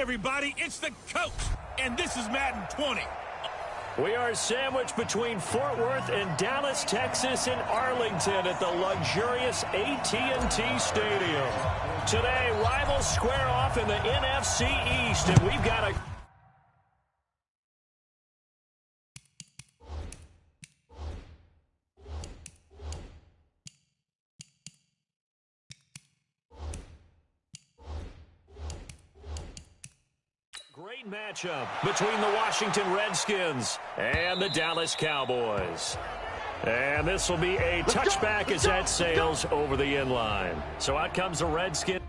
everybody, it's the coach, and this is Madden 20. We are sandwiched between Fort Worth and Dallas, Texas, and Arlington at the luxurious AT&T Stadium. Today, rivals square off in the NFC East, and we've got a... Great matchup between the Washington Redskins and the Dallas Cowboys. And this will be a touchback as that sails over the inline. So out comes the Redskins.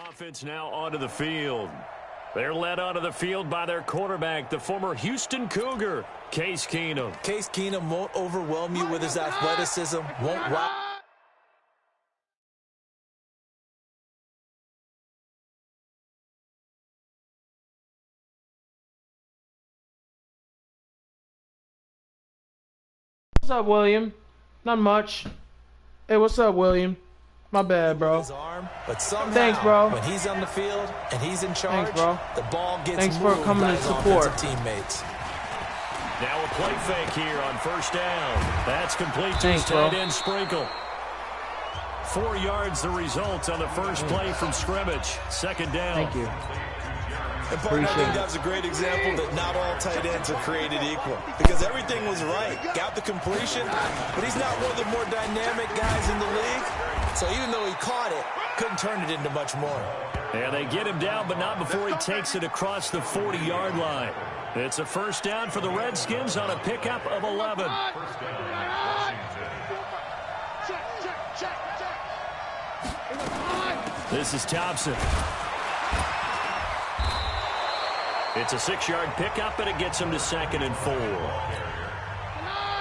Offense now onto the field. They're led onto the field by their quarterback, the former Houston Cougar, Case Keenum. Case Keenum won't overwhelm you with his athleticism, won't wow. What's up, William? Not much. Hey, what's up, William? My bad, bro. His arm, but somehow, thanks, bro. When he's on the field and he's in charge, thanks, bro. The ball gets thanks moved for coming by to his support. offensive teammates. Now a play fake here on first down. That's complete to his tight end Sprinkle. 4 yards the result on the first play from scrimmage. Second down. Thank you. And partner, I think that was a great example that not all tight ends are created equal, because everything was right. Got the completion, but he's not one of the more dynamic guys in the league. So even though he caught it, couldn't turn it into much more. And they get him down, but not before he takes it across the 40-yard line. It's a first down for the Redskins on a pickup of 11. This is Thompson. It's a 6-yard pickup, and it gets him to 2nd and 4.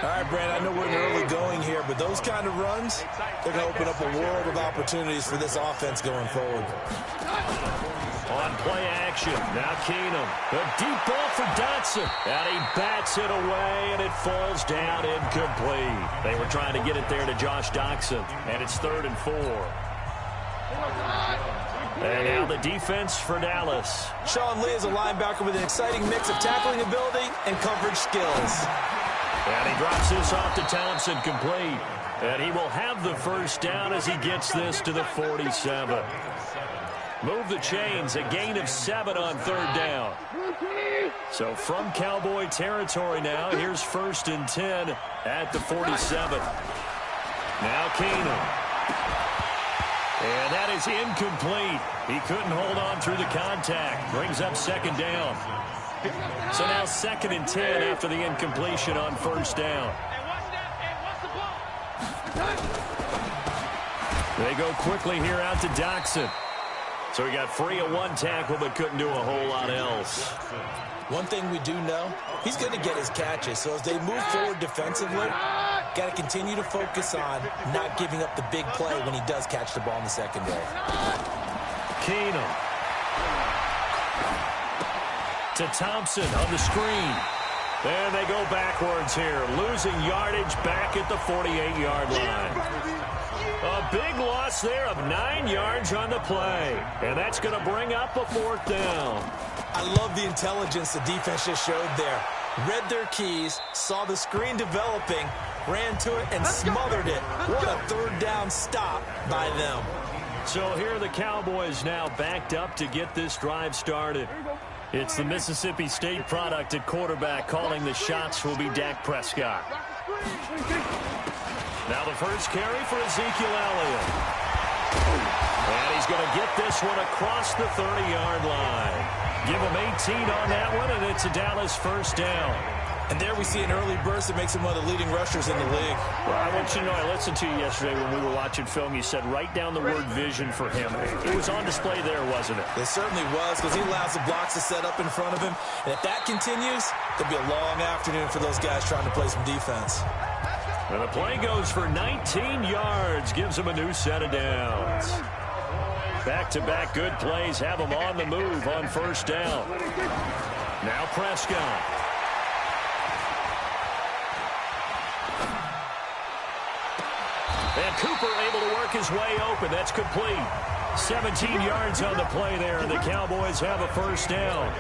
All right, Brad, I know we're in the early going here, but those kind of runs, they're going to open up a world of opportunities for this offense going forward. On play action, now Keenum. A deep ball for Dotson. And he bats it away, and it falls down incomplete. They were trying to get it there to Josh Doxson, and it's 3rd and 4. And now the defense for Dallas. Sean Lee is a linebacker with an exciting mix of tackling ability and coverage skills. And he drops this off to Thompson, complete. And he will have the first down as he gets this to the 47. Move the chains, a gain of 7 on 3rd down. So from Cowboy territory now, here's 1st and 10 at the 47. Now Keenum. And that is incomplete. He couldn't hold on through the contact. Brings up 2nd down. So now 2nd and 10 after the incompletion on 1st down. They go quickly here out to Doxson. So he got free of 1 tackle but couldn't do a whole lot else. One thing we do know, he's going to get his catches. So as they move forward defensively, got to continue to focus on not giving up the big play when he does catch the ball in the secondary. Keenum. To Thompson on the screen. And they go backwards here, losing yardage back at the 48-yard line. A big loss there of 9 yards on the play. And that's going to bring up a 4th down. I love the intelligence the defense just showed there. Read their keys, saw the screen developing, ran to it and smothered it. What a third down stop by them. So here are the Cowboys now backed up to get this drive started. It's the Mississippi State product at quarterback. Calling the shots will be Dak Prescott. Now the first carry for Ezekiel Elliott. And he's going to get this one across the 30-yard line. Give him 18 on that one, and it's a Dallas first down. And there we see an early burst that makes him one of the leading rushers in the league. Well, I want you to know, I listened to you yesterday when we were watching film. You said write down the word vision for him. It was on display there, wasn't it? It certainly was, because he allows the blocks to set up in front of him. And if that continues, it'll be a long afternoon for those guys trying to play some defense. And the play goes for 19 yards. Gives him a new set of downs. Back-to-back good plays have him on the move on first down. Now Prescott. And Cooper able to work his way open. That's complete. 17 yards on the play there, and the Cowboys have a first down.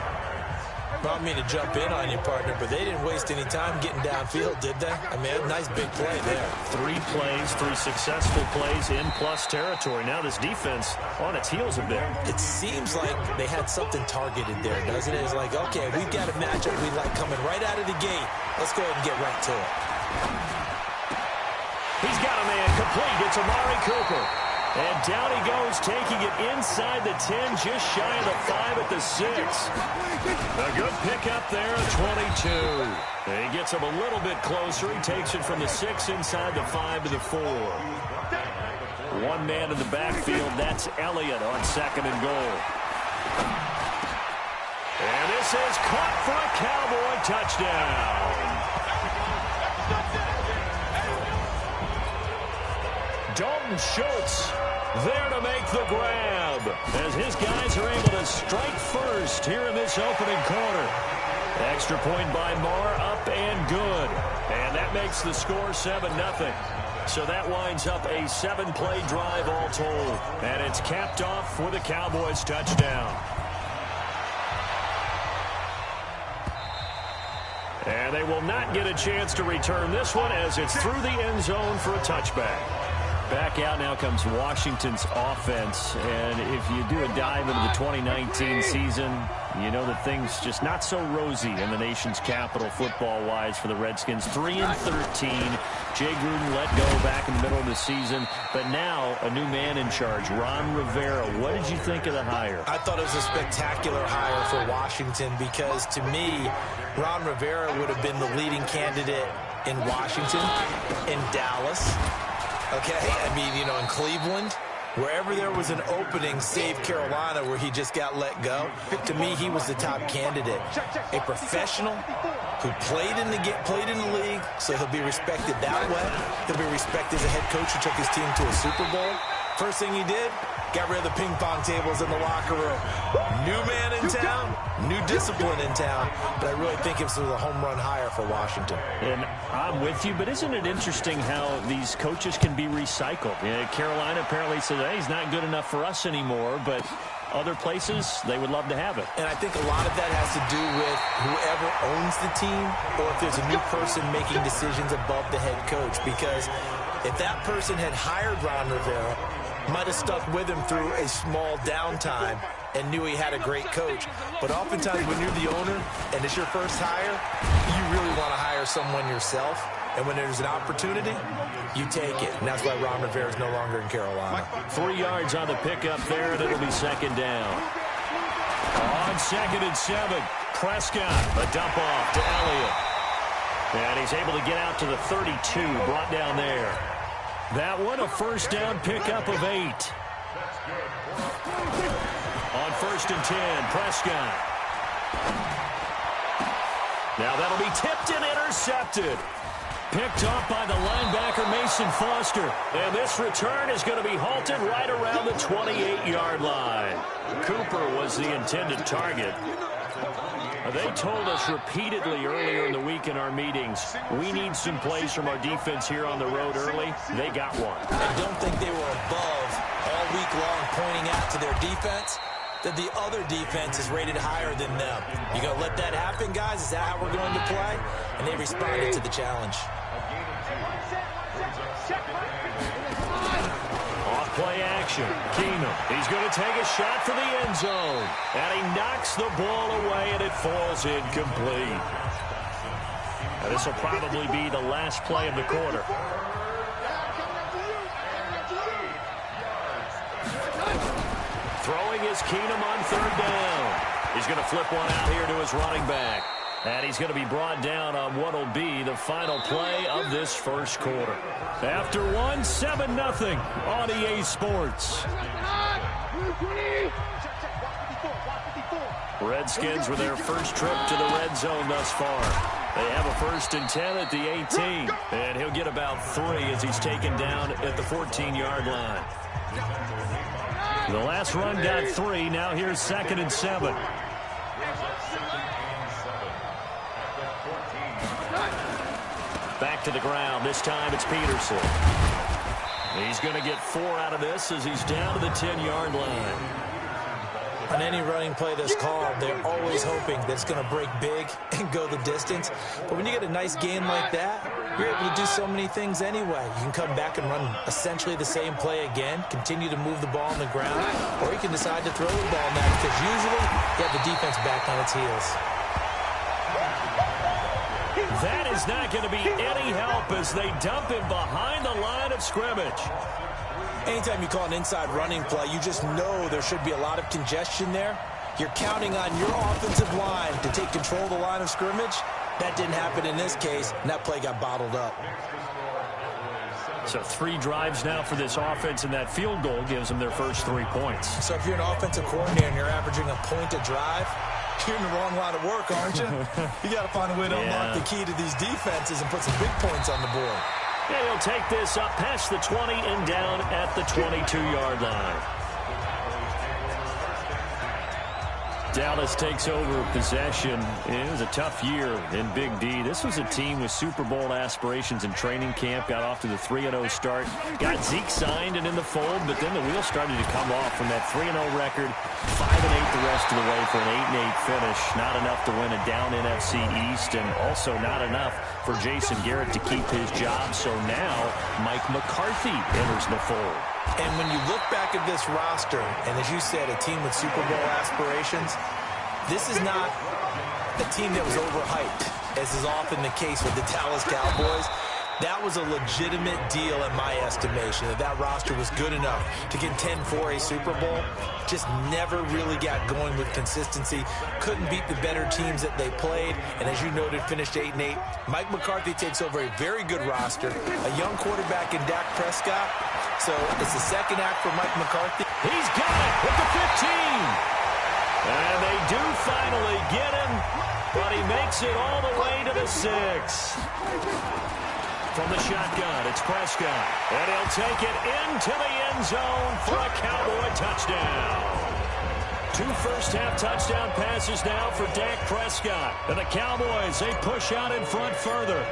I don't mean to jump in on you, partner, but they didn't waste any time getting downfield, did they? I mean, a nice big play there. 3 plays, 3 successful plays in plus territory. Now this defense on its heels a bit. It seems like they had something targeted there, doesn't it? It's like, okay, we've got a matchup we like coming right out of the gate. Let's go ahead and get right to it. He's got a man complete. It's Amari Cooper. And down he goes, taking it inside the 10, just shy of the 5 at the 6. A good pickup there at 22. And he gets him a little bit closer. He takes it from the 6 inside the 5 to the 4. One man in the backfield. That's Elliott on 2nd and goal. And this is caught for a Cowboy touchdown. Dalton Schultz there to make the grab as his guys are able to strike first here in this opening quarter. Extra point by Marr, up and good. And that makes the score 7-0. So that winds up a 7-play drive all told. And it's capped off with a Cowboys touchdown. And they will not get a chance to return this one as it's through the end zone for a touchback. Back out now comes Washington's offense, and if you do a dive into the 2019 season, you know that things just not so rosy in the nation's capital football-wise for the Redskins. 3-13. Jay Gruden let go back in the middle of the season, but now a new man in charge, Ron Rivera. What did you think of the hire? I thought it was a spectacular hire for Washington because, to me, Ron Rivera would have been the leading candidate in Washington, in Dallas. Okay, I mean, you know, in Cleveland, wherever there was an opening, save Carolina, where he just got let go, to me, he was the top candidate. A professional who played in the league, so he'll be respected that way. He'll be respected as a head coach who took his team to a Super Bowl. First thing he did, got rid of the ping pong tables in the locker room. New man in town, new discipline in town, but I really think it was a home run hire for Washington. And I'm with you, but isn't it interesting how these coaches can be recycled? Carolina apparently said, hey, he's not good enough for us anymore, but other places, they would love to have it. And I think a lot of that has to do with whoever owns the team, or if there's a new person making decisions above the head coach, because if that person had hired Ron Rivera, might have stuck with him through a small downtime and knew he had a great coach. But oftentimes when you're the owner and it's your first hire, you really want to hire someone yourself. And when there's an opportunity, you take it. And that's why Ron Rivera is no longer in Carolina. 3 yards on the pickup there, and it'll be 2nd down. On 2nd and 7, Prescott, a dump off to Elliott. And he's able to get out to the 32, brought down there. That one, a first down pickup of 8. On 1st and 10, Prescott. Now that'll be tipped and intercepted. Picked off by the linebacker, Mason Foster. And this return is going to be halted right around the 28-yard line. Cooper was the intended target. They told us repeatedly earlier in the week in our meetings, we need some plays from our defense here on the road early. They got one. I don't think they were above all week long pointing out to their defense that the other defense is rated higher than them. You going to let that happen, guys? Is that how we're going to play? And they responded to the challenge. Off-play action. Keenum. He's going to take a shot for the end zone. And he knocks the ball away, and it falls incomplete. Now, this will probably be the last play of the quarter. Throwing is Keenum on third down. He's going to flip one out here to his running back. And he's going to be brought down on what will be the final play of this first quarter. After one, 7-0 on EA Sports. Redskins with their first trip to the red zone thus far. They have a 1st and 10 at the 18. And he'll get about 3 as he's taken down at the 14-yard line. The last run got 3. Now here's 2nd and 7. Back to the ground. This time it's Peterson. He's going to get 4 out of this as he's down to the 10-yard line. On any running play that's called, they're always hoping that it's going to break big and go the distance. But when you get a nice game like that, you're able to do so many things anyway. You can come back and run essentially the same play again, continue to move the ball on the ground, or you can decide to throw the ball now because usually you have the defense back on its heels. That is not going to be any help as they dump him behind the line of scrimmage. Anytime you call an inside running play, you just know there should be a lot of congestion there. You're counting on your offensive line to take control of the line of scrimmage. That didn't happen in this case, and that play got bottled up. So 3 drives now for this offense, and that field goal gives them their first 3 points. So if you're an offensive coordinator and you're averaging a point a drive, you're in the wrong line of work, aren't you? You got to find a way to unlock the key to these defenses and put some big points on the board. And he'll take this up past the 20 and down at the 22-yard line. Dallas takes over possession. It was a tough year in Big D. This was a team with Super Bowl aspirations in training camp. Got off to the 3-0 start. Got Zeke signed and in the fold, but then the wheels started to come off from that 3-0 record. 5-8 the rest of the way for an 8-8 finish. Not enough to win a down NFC East, and also not enough for Jason Garrett to keep his job. So now Mike McCarthy enters the fold. And when you look back at this roster, and as you said, a team with Super Bowl aspirations, this is not a team that was overhyped, as is often the case with the Dallas Cowboys. That was a legitimate deal in my estimation, that roster was good enough to contend for a Super Bowl. Just never really got going with consistency. Couldn't beat the better teams that they played. And as you noted, finished 8-8. Mike McCarthy takes over a very good roster. A young quarterback in Dak Prescott. So it's the second act for Mike McCarthy. He's got it with the 15. And they do finally get him, but he makes it all the way to the 6. From the shotgun, it's Prescott. And he'll take it into the end zone for a Cowboy touchdown. 2 first-half touchdown passes now for Dak Prescott. And the Cowboys, they push out in front further.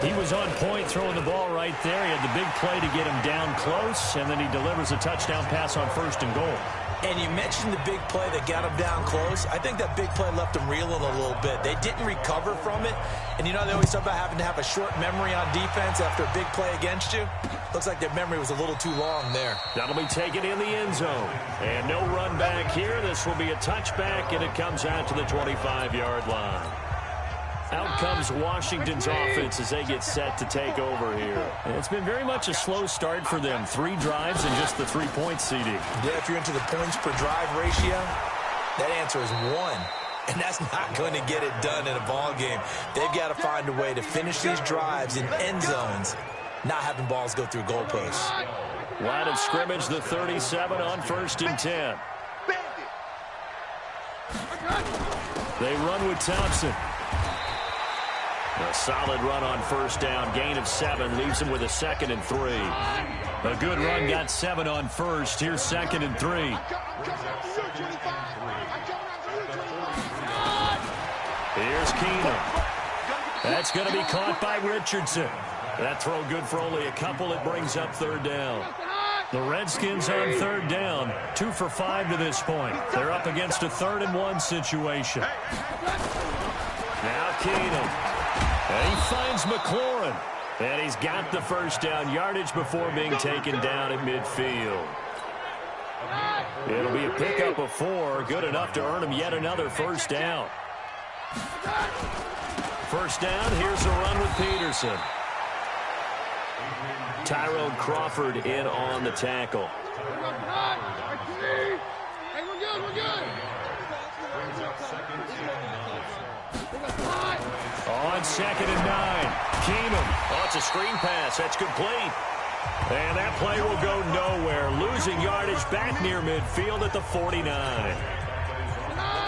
He was on point throwing the ball right there. He had the big play to get him down close, and then he delivers a touchdown pass on 1st and goal. And you mentioned the big play that got him down close. I think that big play left him reeling a little bit. They didn't recover from it. And, you know, they always talk about having to have a short memory on defense after a big play against you. Looks like their memory was a little too long there. That'll be taken in the end zone. And no run back here. This will be a touchback, and it comes out to the 25-yard line. Out comes Washington's offense as they get set to take over here. And it's been very much a slow start for them. 3 drives and just the 3 points, CD. Yeah, if you're into the points per drive ratio, that answer is 1. And that's not going to get it done in a ball game. They've got to find a way to finish these drives in end zones, not having balls go through goalposts. Line of scrimmage, the 37 on 1st and 10. They run with Thompson. A solid run on 1st down. Gain of 7 leaves him with a 2nd and 3. A good run got 7 on 1st. Here's 2nd and 3. Here's Keenum. That's going to be caught by Richardson. That throw good for only a couple. It brings up 3rd down. The Redskins on 3rd down. 2 for 5 to this point. They're up against a 3rd and 1 situation. Now Keenum. And he finds McLaurin. And he's got the first down yardage before being taken down at midfield. It'll be a pickup of 4, good enough to earn him yet another first down. First down, here's a run with Peterson. Tyrone Crawford in on the tackle. On 2nd and 9, Keenum. Oh, it's a screen pass. That's complete. And that play will go nowhere. Losing yardage back near midfield at the 49.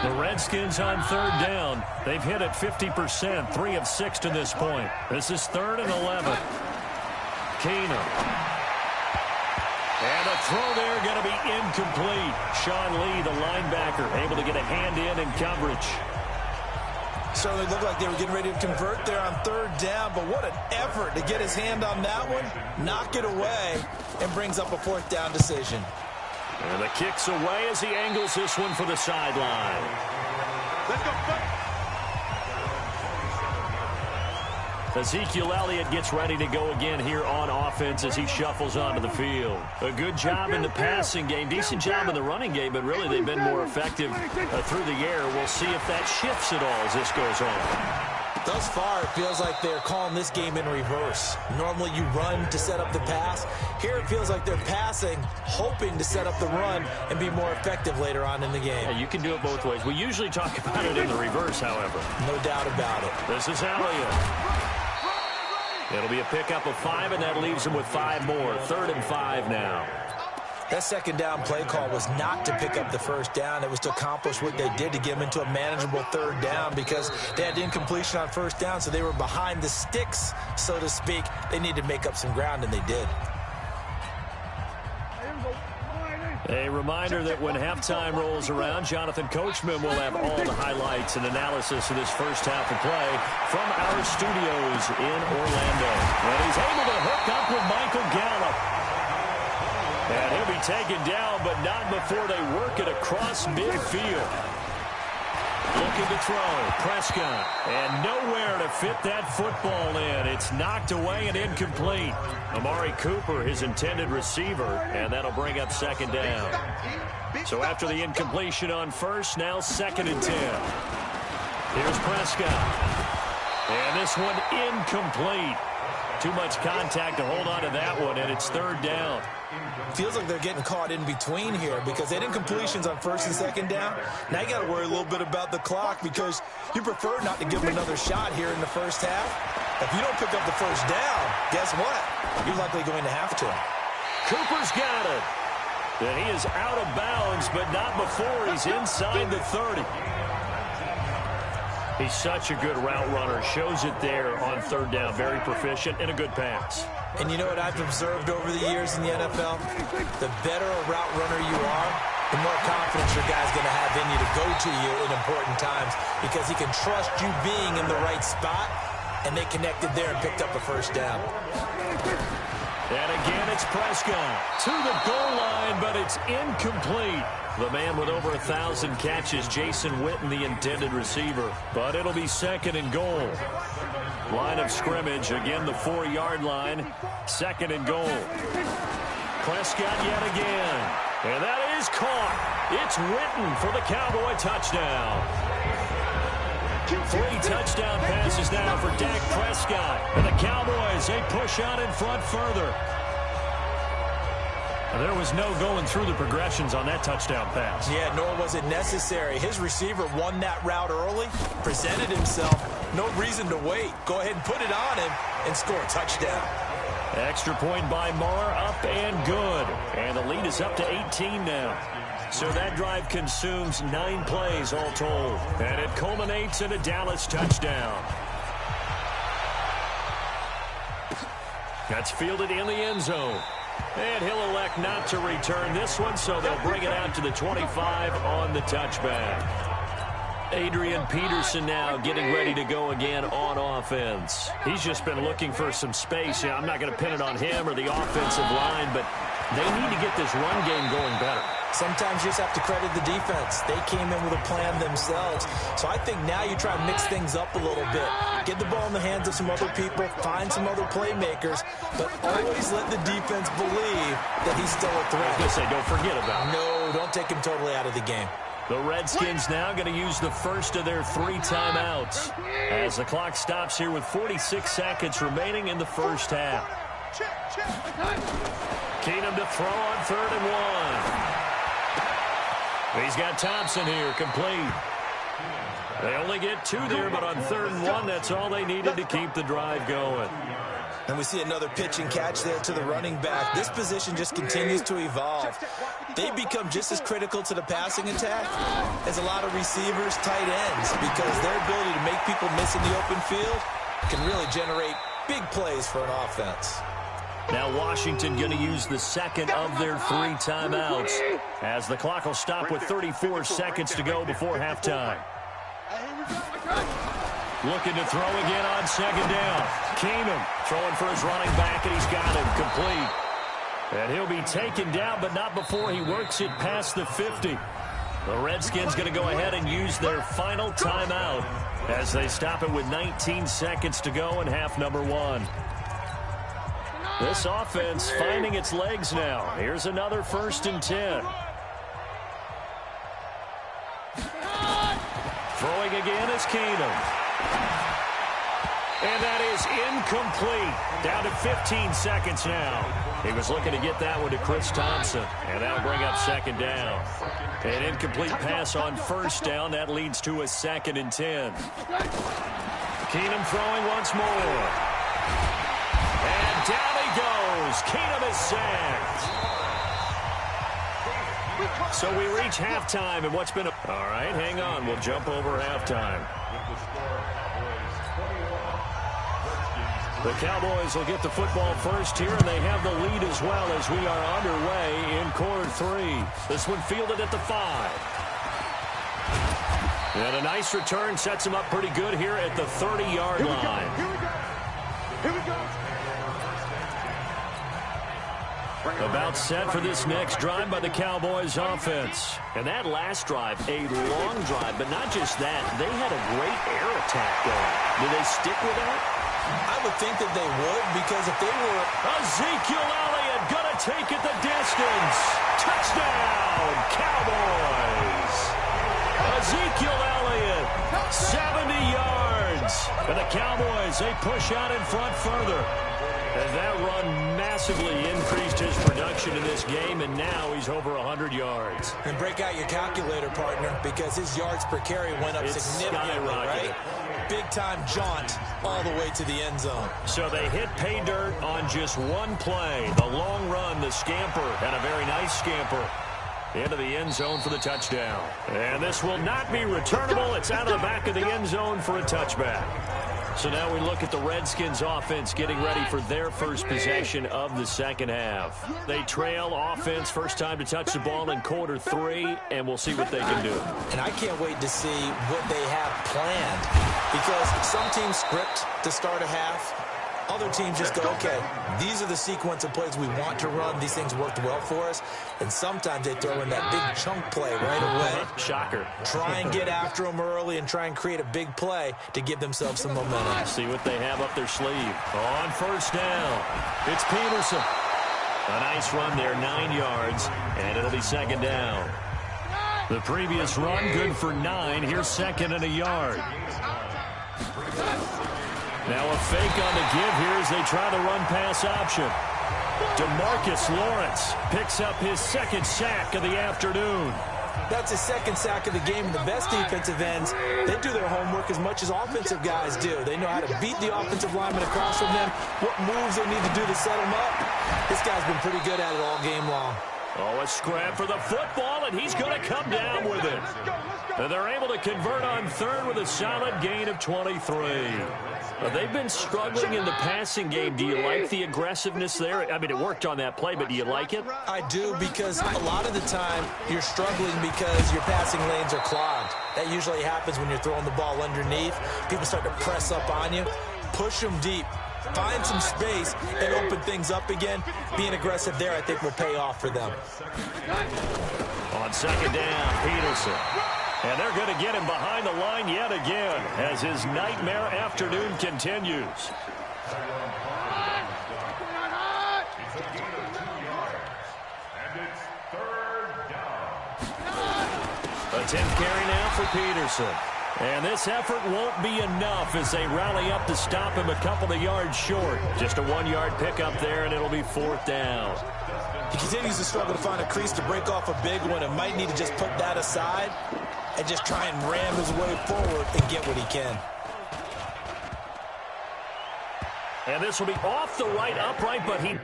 The Redskins on 3rd down. They've hit it 50%, 3 of 6 to this point. This is 3rd and 11. Keenum. And a throw there going to be incomplete. Sean Lee, the linebacker, able to get a hand in coverage. Certainly looked like they were getting ready to convert there on 3rd down, but what an effort to get his hand on that one, knock it away, and brings up a 4th down decision. And the kick's away as he angles this one for the sideline. Let's go. Ezekiel Elliott gets ready to go again here on offense as he shuffles onto the field. A good job in the passing game, decent job in the running game, but really they've been more effective through the air. We'll see if that shifts at all as this goes on. Thus far, it feels like they're calling this game in reverse. Normally you run to set up the pass. Here it feels like they're passing, hoping to set up the run and be more effective later on in the game. Yeah, you can do it both ways. We usually talk about it in the reverse, however. No doubt about it. This is Elliott. It'll be a pickup of 5, and that leaves him with 5 more. 3rd and 5 now. That 2nd down play call was not to pick up the first down. It was to accomplish what they did to get them into a manageable 3rd down because they had incompletion on 1st down, so they were behind the sticks, so to speak. They needed to make up some ground, and they did. A reminder that when halftime rolls around, Jonathan Coachman will have all the highlights and analysis of this first half of play from our studios in Orlando. And he's able to hook up with Michael Gallup. And he'll be taken down, but not before they work it across midfield. Looking to throw, Prescott, and nowhere to fit that football in. It's knocked away and incomplete. Amari Cooper, his intended receiver, and that'll bring up 2nd down. So after the incompletion on 1st, now 2nd and 10. Here's Prescott. And this one incomplete. Too much contact to hold on to that one, and it's 3rd down. Feels like they're getting caught in between here because they had incompletions on 1st and 2nd down. Now you got to worry a little bit about the clock because you prefer not to give them another shot here in the first half. If you don't pick up the first down, guess what? You're likely going to have to. Cooper's got it. And he is out of bounds, but not before he's inside the 30. He's such a good route runner. Shows it there on 3rd down. Very proficient and a good pass. And you know what I've observed over the years in the NFL? The better a route runner you are, the more confidence your guy's going to have in you to go to you in important times because he can trust you being in the right spot, and they connected there and picked up a first down. And again, it's Prescott to the goal line, but it's incomplete. The man with over 1,000 catches, Jason Witten, the intended receiver. But it'll be 2nd and goal. Line of scrimmage, again the 4-yard line. 2nd and goal. Prescott yet again. And that is caught. It's Witten for the Cowboy touchdown. 3 touchdown passes now for Dak Prescott. And the Cowboys, they push on in front further. There was no going through the progressions on that touchdown pass. Yeah, nor was it necessary. His receiver won that route early, presented himself. No reason to wait. Go ahead and put it on him and score a touchdown. Extra point by Marr, up and good. And the lead is up to 18 now. So that drive consumes 9 plays all told. And it culminates in a Dallas touchdown. That's fielded in the end zone. And he'll elect not to return this one, so they'll bring it out to the 25 on the touchback. Adrian Peterson now getting ready to go again on offense. He's just been looking for some space. I'm not going to pin it on him or the offensive line, but they need to get this run game going better. Sometimes you just have to credit the defense. They came in with a plan themselves. So I think now you try and mix things up a little bit. Get the ball in the hands of some other people, find some other playmakers, but always let the defense believe that he's still a threat. I was going to say, don't forget about him. No, don't take him totally out of the game. The Redskins now going to use the first of their 3 timeouts as the clock stops here with 46 seconds remaining in the first half. Keenum to throw on 3rd and 1. He's got Thompson here, complete. They only get 2 there, but on 3rd and 1, that's all they needed to keep the drive going. And we see another pitch and catch there to the running back. This position just continues to evolve. They become just as critical to the passing attack as a lot of receivers, tight ends, because their ability to make people miss in the open field can really generate big plays for an offense. Now Washington going to use the second of their 3 timeouts as the clock will stop with 34 seconds to go before halftime. Looking to throw again on 2nd down. Keenum throwing for his running back, and he's got him complete. And he'll be taken down, but not before he works it past the 50. The Redskins going to go ahead and use their final timeout as they stop it with 19 seconds to go in half number 1. This offense finding its legs now. Here's another 1st and 10. Throwing again is Keenum. And that is incomplete. Down to 15 seconds now. He was looking to get that one to Chris Thompson. And that'll bring up 2nd down. An incomplete pass on 1st down. That leads to a 2nd and 10. Keenum throwing once more. And down he goes. Keenum is sacked. So we reach halftime, and what's been a... All right, hang on. We'll jump over halftime. The Cowboys will get the football first here, and they have the lead as well as we are underway in quarter 3. This one fielded at the 5. And a nice return sets him up pretty good here at the 30-yard line. Here we go. About set for this next drive by the Cowboys offense. And that last drive, a long drive, but not just that. They had a great air attack going. Do they stick with that? I would think that they would, because if they were... Ezekiel Elliott gonna take it the distance. Touchdown, Cowboys. Ezekiel Elliott, 70 yards. And the Cowboys, they push out in front further. And that run massively increased his production in this game, and now he's over 100 yards. And break out your calculator, partner, because his yards per carry went up significantly, right? Big-time jaunt all the way to the end zone. So they hit pay dirt on just one play. The long run, the scamper, and a very nice scamper into the end zone for the touchdown. And this will not be returnable. It's out of the back of the end zone for a touchback. So now we look at the Redskins offense getting ready for their first possession of the second half. They trail offense, first time to touch the ball in quarter 3, and we'll see what they can do. And I can't wait to see what they have planned, because some teams script to start a half. Other teams just go, okay, these are the sequence of plays we want to run. These things worked well for us. And sometimes they throw in that big chunk play right away. Shocker. Try and get after them early and try and create a big play to give themselves some momentum. See what they have up their sleeve. On first down, it's Peterson. A nice run there, 9 yards, and it'll be second down. The previous run, good for 9. Here's second and a yard. Now a fake on the give here as they try the run-pass option. DeMarcus Lawrence picks up his second sack of the afternoon. That's his second sack of the game. And the best defensive ends, they do their homework as much as offensive guys do. They know how to beat the offensive lineman across from them, what moves they need to do to set them up. This guy's been pretty good at it all game long. Oh, a scrap for the football, and he's going to come down with it. And they're able to convert on third with a solid gain of 23. They've been struggling in the passing game. Do you like the aggressiveness there? I mean, it worked on that play, but do you like it? I do, because a lot of the time you're struggling because your passing lanes are clogged. That usually happens when you're throwing the ball underneath. People start to press up on you. Push them deep. Find some space and open things up again. Being aggressive there, I think, will pay off for them. On second down, Peterson. And they're going to get him behind the line yet again as his nightmare afternoon continues. A 10th carry now for Peterson. And this effort won't be enough as they rally up to stop him a couple of yards short. Just a 1-yard pickup there, and it'll be 4th down. He continues to struggle to find a crease to break off a big one and might need to just put that aside and just try and ram his way forward and get what he can. And this will be off the right upright, but he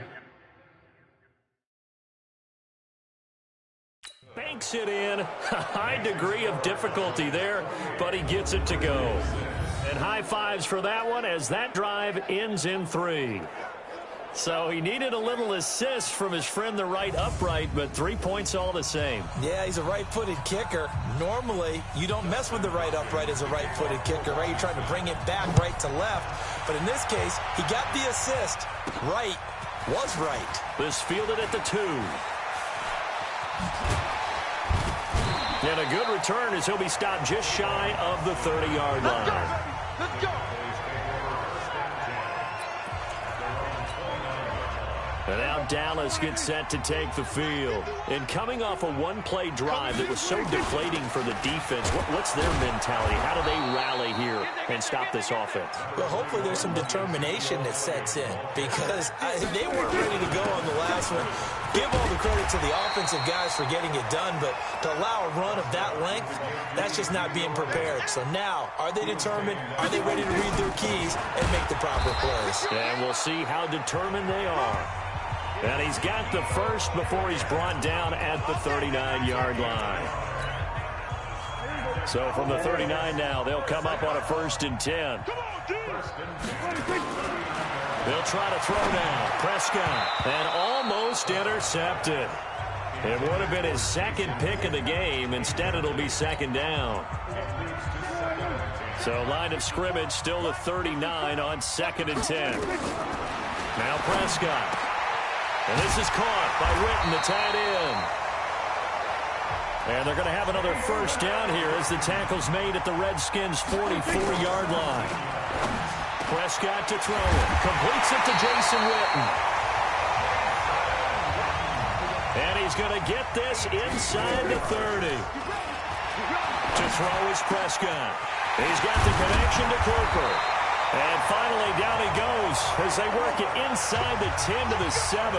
banks it in. A high degree of difficulty there, but he gets it to go. And high fives for that one as that drive ends in 3. So he needed a little assist from his friend the right upright, but 3 points all the same. Yeah, he's a right-footed kicker. Normally, you don't mess with the right upright as a right-footed kicker, right? You're trying to bring it back right to left. But in this case, he got the assist. Right was right. This fielded at the 2. And a good return as he'll be stopped just shy of the 30-yard line. Let's go. And now Dallas gets set to take the field. And coming off a one-play drive that was so deflating for the defense, what's their mentality? How do they rally here and stop this offense? Well, hopefully there's some determination that sets in because they weren't ready to go on the last one. Give all the credit to the offensive guys for getting it done, but to allow a run of that length, that's just not being prepared. So now, are they determined? Are they ready to read their keys and make the proper plays? And we'll see how determined they are. And he's got the first before he's brought down at the 39-yard line. So from the 39 now, they'll come up on a 1st and 10. They'll try to throw now. Prescott. And almost intercepted. It would have been his second pick of the game. Instead, it'll be 2nd down. So line of scrimmage still the 39 on 2nd and 10. Now Prescott. And this is caught by Witten, the tight end. And they're going to have another 1st down here as the tackle's made at the Redskins' 44-yard line. Prescott to throw it. Completes it to Jason Witten. And he's going to get this inside the 30. To throw is Prescott. He's got the connection to Cooper. And finally, down he goes as they work it inside the 10 to the 7.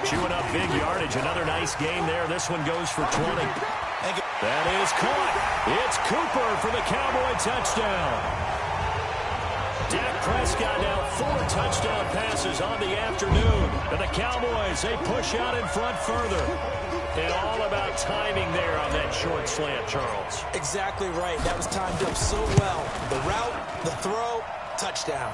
Chewing up big yardage. Another nice gain there. This one goes for 20. That is caught. It's Cooper for the Cowboy touchdown. Dak Prescott now 4 touchdown passes on the afternoon. And the Cowboys, they push out in front further. And all about timing there on that short slant, Charles. Exactly right. That was timed up so well. The route, the throw, touchdown.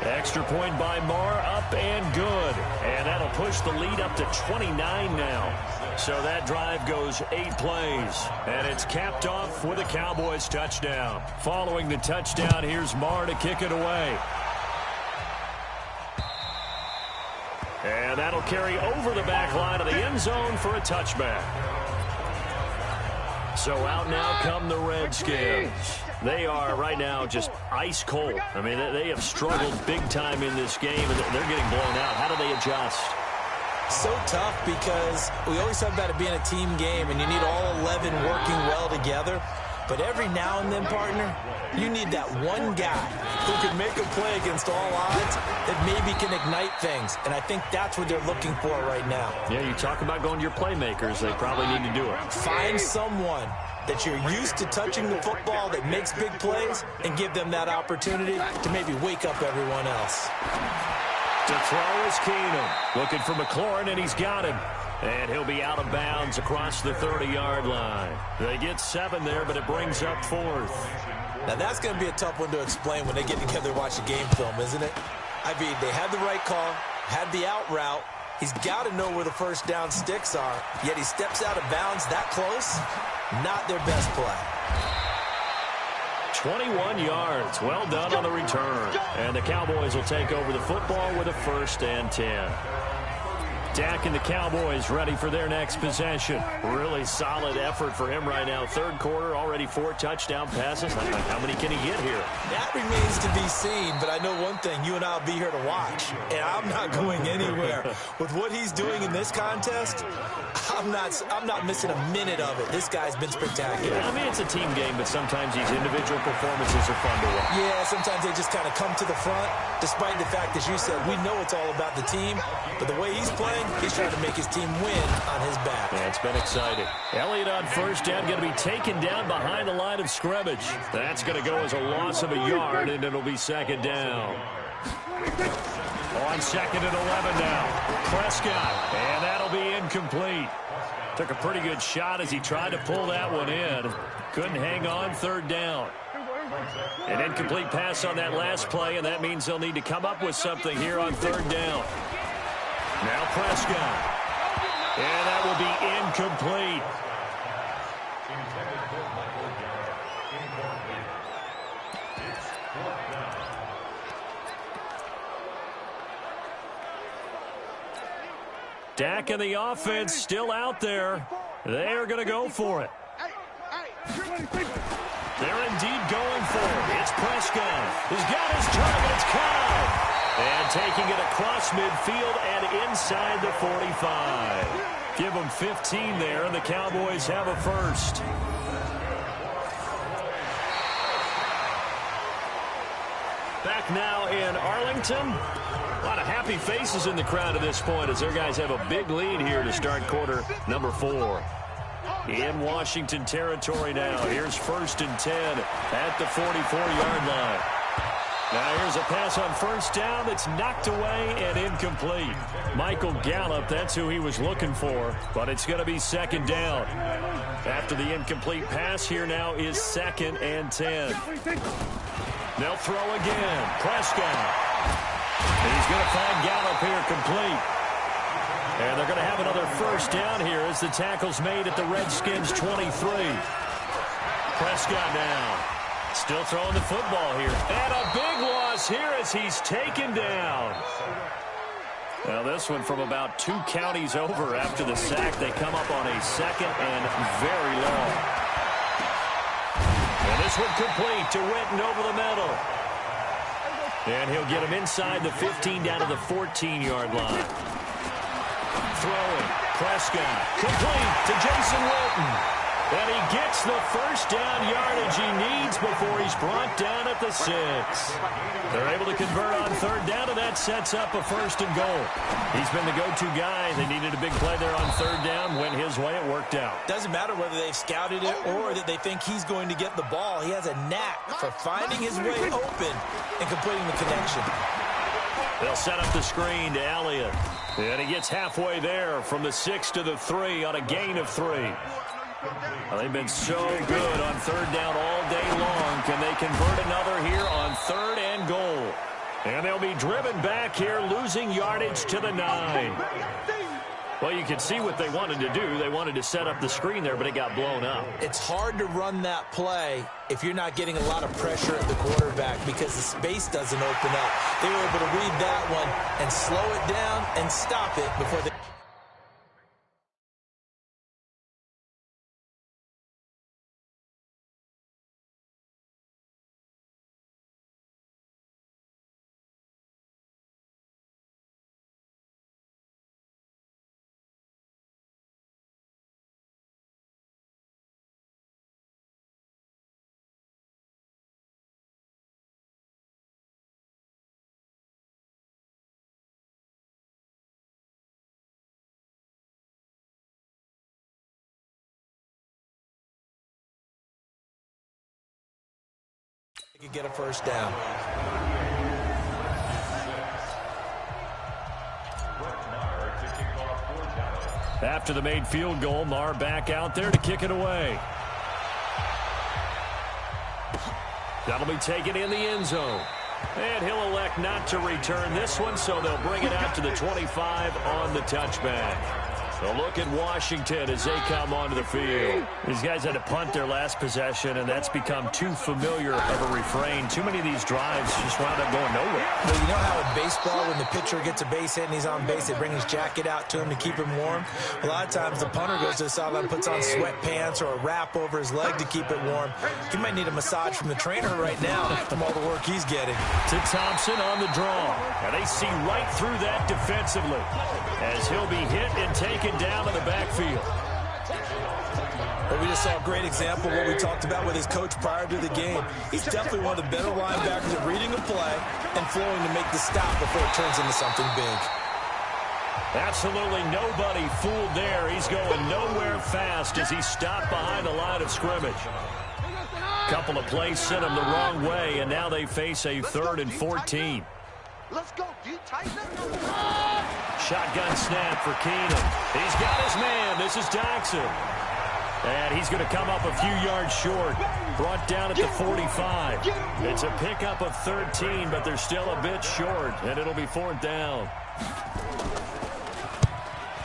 Extra point by Marr, up and good. And that'll push the lead up to 29 now. So that drive goes 8 plays. And it's capped off with a Cowboys touchdown. Following the touchdown, here's Marr to kick it away. And that'll carry over the back line of the end zone for a touchback. So out now come the Redskins. They are right now just ice cold. I mean, they have struggled big time in this game, and they're getting blown out. How do they adjust? So tough because we always talk about it being a team game, and you need all 11 working well together. But every now and then, partner, you need that one guy who can make a play against all odds that maybe can ignite things. And I think that's what they're looking for right now. Yeah, you talk about going to your playmakers. They probably need to do it. Find someone that you're used to touching the football that makes big plays and give them that opportunity to maybe wake up everyone else. To throw is Keenum. Looking for McLaurin, and he's got him. And he'll be out of bounds across the 30-yard line. They get 7 there, but it brings up 4th. Now, that's going to be a tough one to explain when they get together and watch a game film, isn't it? I mean, they had the right call, had the out route. He's got to know where the 1st down sticks are, yet he steps out of bounds that close. Not their best play. 21 yards. Well done on the return. And the Cowboys will take over the football with a 1st and 10. Dak and the Cowboys ready for their next possession. Really solid effort for him right now. Third quarter, already 4 touchdown passes. How many can he get here? That remains to be seen, but I know one thing. You and I will be here to watch, and I'm not going anywhere. With what he's doing in this contest, I'm not missing a minute of it. This guy's been spectacular. Yeah, I mean, it's a team game, but sometimes these individual performances are fun to watch. Yeah, sometimes they just kind of come to the front, despite the fact, as you said, we know it's all about the team, but the way he's playing, he's trying to make his team win on his back. Yeah, it's been exciting. Elliott on first down, going to be taken down behind the line of scrimmage. That's going to go as a loss of a yard, and it'll be second down. On second and 11 now. Prescott, and that'll be incomplete. Took a pretty good shot as he tried to pull that one in. Couldn't hang on, third down. An incomplete pass on that last play, and that means they'll need to come up with something here on third down. Now Prescott. And that will be incomplete. Dak and the offense still out there. They're going to go for it. They're indeed going for it. It's Prescott. He's got his target. It's caught. And taking it across midfield and inside the 45. Give them 15 there, and the Cowboys have a first. Back now in Arlington. A lot of happy faces in the crowd at this point as their guys have a big lead here to start quarter number 4. In Washington territory now. Here's first and 10 at the 44-yard line. Now here's a pass on first down that's knocked away and incomplete. Michael Gallup, that's who he was looking for, but it's going to be second down. After the incomplete pass, here now is second and 10. They'll throw again. Prescott. And he's going to find Gallup here complete. And they're going to have another first down here as the tackle's made at the Redskins' 23. Prescott now. Still throwing the football here. And a big loss here as he's taken down. Now this one from about 2 counties over after the sack. They come up on a second and very long. And this one complete to Witten over the middle. And he'll get him inside the 15 down to the 14-yard line. Throwing. Prescott. Complete to Jason Witten. And he gets the first down yardage he needs before he's brought down at the 6. They're able to convert on third down, and that sets up a first and goal. He's been the go-to guy. They needed a big play there on third down. Went his way. It worked out. Doesn't matter whether they've scouted it or that they think he's going to get the ball. He has a knack for finding his way open and completing the connection. They'll set up the screen to Elliott. And he gets halfway there from the 6 to the 3 on a gain of 3. Well, they've been so good on third down all day long. Can they convert another here on third and goal? And they'll be driven back here, losing yardage to the 9. Well, you can see what they wanted to do. They wanted to set up the screen there, but it got blown up. It's hard to run that play if you're not getting a lot of pressure at the quarterback because the space doesn't open up. They were able to read that one and slow it down and stop it before they... could get a first down. After the made field goal, Marr back out there to kick it away. That'll be taken in the end zone. And he'll elect not to return this one, so they'll bring it out to the 25 on the touchback. A look at Washington as they come onto the field. These guys had to punt their last possession, and that's become too familiar of a refrain. Too many of these drives just wound up going nowhere. Well, you know how in baseball, when the pitcher gets a base hit and he's on base, they bring his jacket out to him to keep him warm? A lot of times the punter goes to the sideline, puts on sweatpants or a wrap over his leg to keep it warm. He might need a massage from the trainer right now from all the work he's getting. To Thompson on the draw. And they see right through that defensively as he'll be hit and taken down in the backfield. But we just saw a great example of what we talked about with his coach prior to the game. He's definitely one of the better linebackers at reading a play and flowing to make the stop before it turns into something big. Absolutely nobody fooled there. He's going nowhere fast as he stopped behind the line of scrimmage. Couple of plays sent him the wrong way, and now they face a 3rd and 14. Let's go. Do you tighten it? Shotgun snap for Keenum. He's got his man. This is Jackson. And he's going to come up a few yards short. Brought down at the 45. It's a pickup of 13, but they're still a bit short, and it'll be 4th down.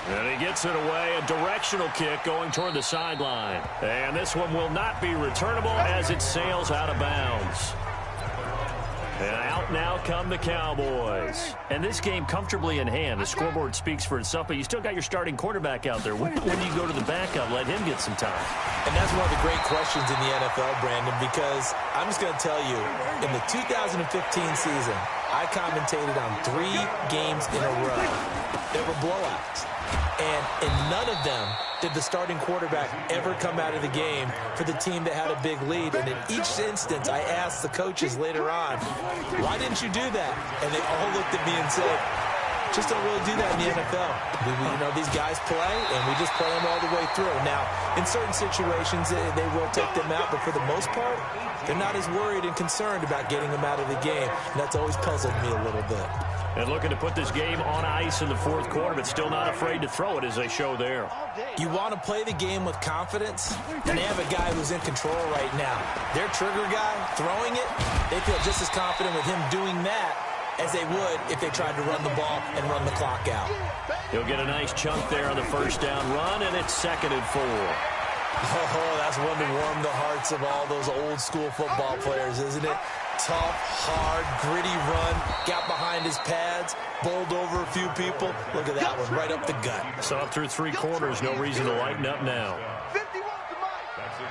And he gets it away, a directional kick going toward the sideline. And this one will not be returnable as it sails out of bounds. And out now come the Cowboys. And this game comfortably in hand. The scoreboard speaks for itself, but you still got your starting quarterback out there. When do you go to the backup, let him get some time? And that's one of the great questions in the NFL, Brandon, because I'm just going to tell you, in the 2015 season, I commentated on 3 games in a row. There were blowouts. And in none of them did the starting quarterback ever come out of the game for the team that had a big lead. And in each instance, I asked the coaches later on, why didn't you do that? And they all looked at me and said, just don't really do that in the NFL. You know, these guys play, and we just play them all the way through. Now, in certain situations, they will take them out, but for the most part, they're not as worried and concerned about getting them out of the game. And that's always puzzled me a little bit. And looking to put this game on ice in the 4th quarter, but still not afraid to throw it as they show there. You want to play the game with confidence, and they have a guy who's in control right now. Their trigger guy, throwing it, they feel just as confident with him doing that as they would if they tried to run the ball and run the clock out. He'll get a nice chunk there on the 1st down run, and it's 2nd and 4. Oh, that's one to warm the hearts of all those old-school football players, isn't it? Tough, hard, gritty run, got behind his pads, bowled over a few people. Look at that one, right up the gut. So up through 3 quarters, no reason to lighten up now.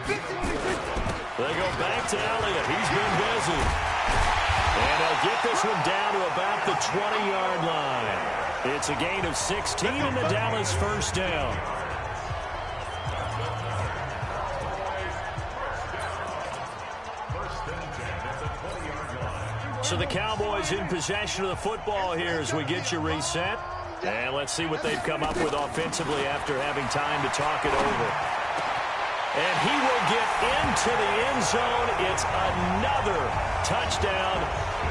They go back to Elliott. He's been busy. And they'll get this one down to about the 20-yard line. It's a gain of 16 in the Dallas 1st down. So the Cowboys in possession of the football here as we get you reset. And let's see what they've come up with offensively after having time to talk it over. And he will get into the end zone. It's another touchdown.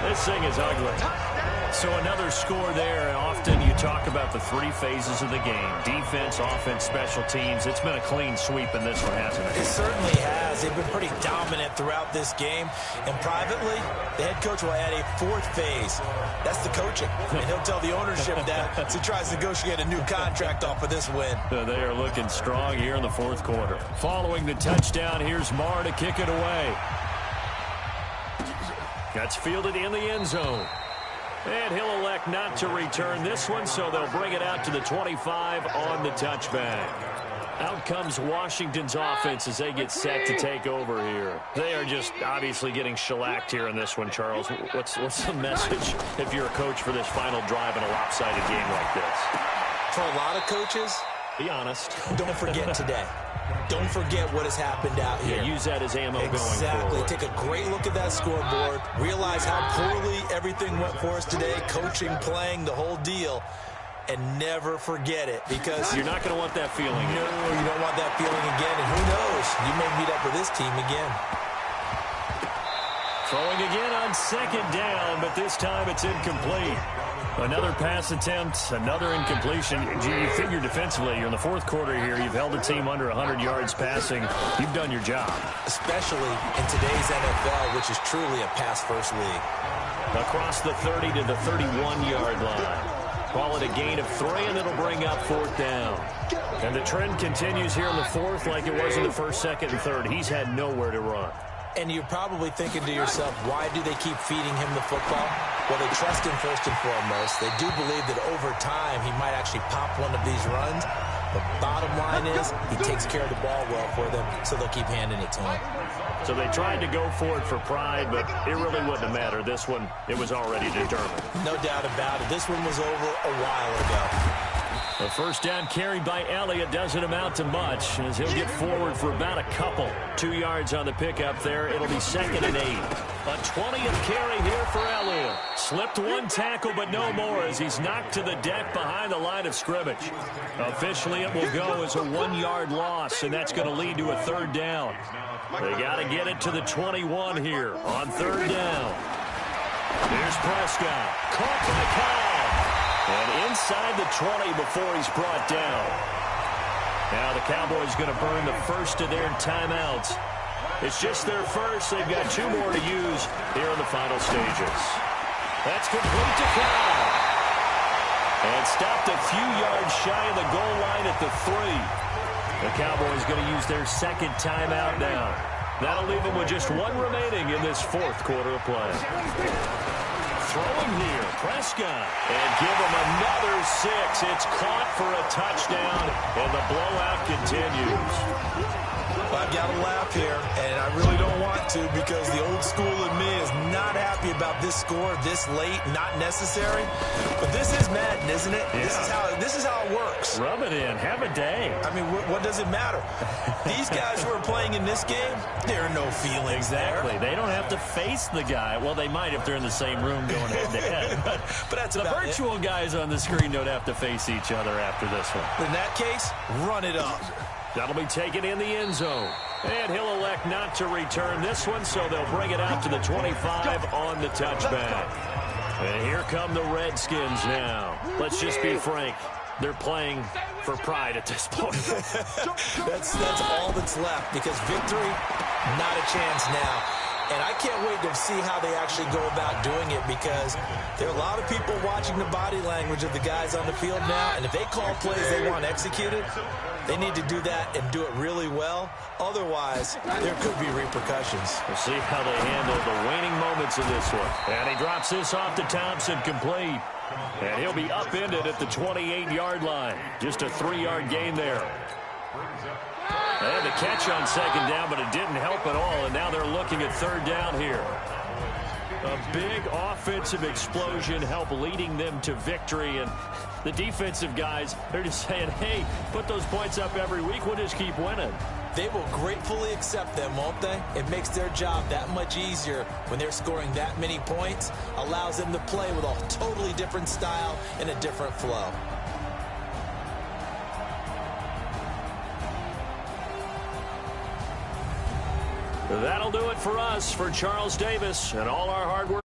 This thing is ugly. So another score there. Often you talk about the 3 phases of the game. Defense, offense, special teams. It's been a clean sweep in this one, hasn't it? It certainly has. They've been pretty dominant throughout this game. And privately, the head coach will add a 4th phase. That's the coaching. And he'll tell the ownership that as he tries to negotiate a new contract off of this win. They are looking strong here in the 4th quarter. Following the touchdown, here's Marr to kick it away. That's fielded in the end zone. And he'll elect not to return this one, so they'll bring it out to the 25 on the touchback. Out comes Washington's offense as they get set to take over here. They are just obviously getting shellacked here in this one, Charles. What's the message if you're a coach for this final drive in a lopsided game like this? For a lot of coaches, be honest. Don't forget today. Don't forget what has happened out here. Yeah, use that as ammo going forward. Exactly. Take a great look at that scoreboard. Realize how poorly everything went for us today. Coaching, playing, the whole deal. And never forget it, because you're not going to want that feeling. No, you don't want that feeling again. And who knows? You may meet up with this team again. Throwing again on 2nd down, but this time it's incomplete. Another pass attempt, another incompletion. You figure defensively, you're in the 4th quarter here. You've held the team under 100 yards passing. You've done your job. Especially in today's NFL, which is truly a pass-first league. Across the 30 to the 31-yard line. Call it a gain of 3, and it'll bring up 4th down. And the trend continues here in the 4th like it was in the 1st, 2nd, and 3rd. He's had nowhere to run. And you're probably thinking to yourself, why do they keep feeding him the football? Well, they trust him first and foremost. They do believe that over time he might actually pop one of these runs. The bottom line is he takes care of the ball well for them, so they'll keep handing it to him. So they tried to go for it for pride, but it really wouldn't have mattered. This one, it was already determined. No doubt about it. This one was over a while ago. The 1st down carried by Elliott doesn't amount to much as he'll get forward for about a couple. 2 yards on the pickup there. It'll be 2nd and 8. A 20th carry here for Elliott. Slipped one tackle, but no more as he's knocked to the deck behind the line of scrimmage. Officially, it will go as a 1-yard loss, and that's going to lead to a 3rd down. They got to get it to the 21 here on 3rd down. Here's Prescott. Caught by Cobb. And inside the 20 before he's brought down. Now the Cowboys going to burn the first of their timeouts. It's just their first. They've got 2 more to use here in the final stages. That's complete to Cobb. And stopped a few yards shy of the goal line at the 3. The Cowboys going to use their 2nd timeout now. That'll leave them with just 1 remaining in this 4th quarter of play. Throwing here, Prescott, and give him another 6. It's caught for a touchdown, and the blowout continues. I've got to laugh here, and I really don't want to because the old school in me is not happy about this score this late, not necessary. But this is Madden, isn't it? Yeah. This is how it works. Rub it in. Have a day. I mean, what does it matter? These guys who are playing in this game, there are no feelings exactly. there. They don't have to face the guy. Well, they might if they're in the same room going head-to-head. But that's the about virtual guys on the screen don't have to face each other after this one. In that case, run it up. That'll be taken in the end zone. And he'll elect not to return this one, so they'll bring it out to the 25 on the touchback. And here come the Redskins now. Let's just be frank. They're playing for pride at this point. That's all that's left because victory, not a chance now. And I can't wait to see how they actually go about doing it because there are a lot of people watching the body language of the guys on the field now. And if they call plays they want executed, they need to do that and do it really well. Otherwise, there could be repercussions. We'll see how they handle the waning moments of this one. And he drops this off to Thompson, complete. And he'll be upended at the 28-yard line. Just a 3-yard gain there. They had the catch on 2nd down, but it didn't help at all, and now they're looking at 3rd down here. A big offensive explosion helped leading them to victory, and the defensive guys, they're just saying, hey, put those points up every week, we'll just keep winning. They will gratefully accept them, won't they? It makes their job that much easier when they're scoring that many points, allows them to play with a totally different style and a different flow. That'll do it for us, for Charles Davis and all our hard work.